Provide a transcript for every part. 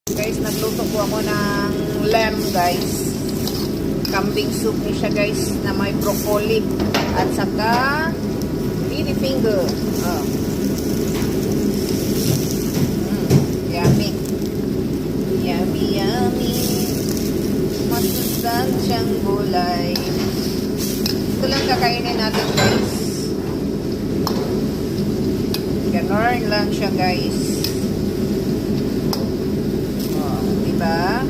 Guys, nagluto po ako ng lamb, guys. Kambing soup ni siya, guys, na may broccoli at saka pili finger. Oh. Yummy. Yummy, yummy. Masustansyang gulay. Ito lang kakainin natin, guys. Ganon lang siya, guys. Diba?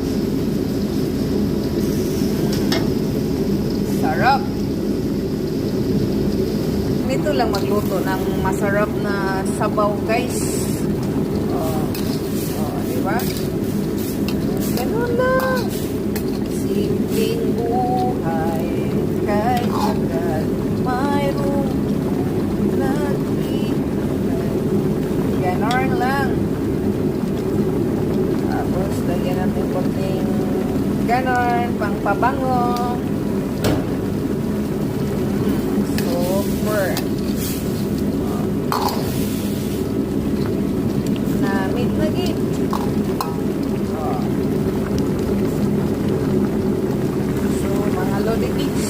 Sarap. Nito lang magluto ng masarap na sabaw, guys. Diba? Ganun lang. Simpleng buhay. Kahit agad mayroong nag-iingat. Ganun lang. Tapos, lagyan natin konting ganon, pang pabango. Super. Namit lagi. So, mga lodi cakes.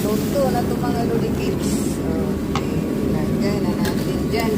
Luto na ito mga lodi cakes. Okay, lagyan na natin dyan.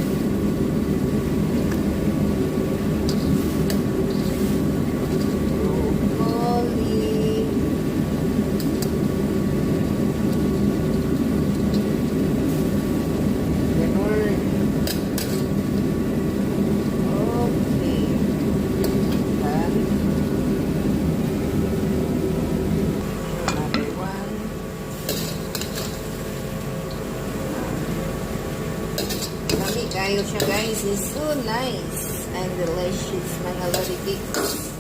Kayo siya, guys, is so nice and delicious mga lodi cakes.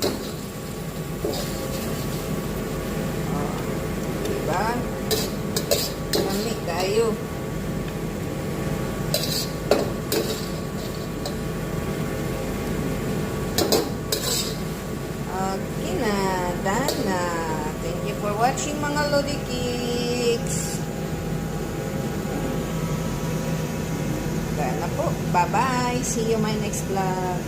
Diba? Kami kayo. Okay na, done na. Thank you for watching mga lodi cakes. Na po. Bye-bye. See you my next vlog.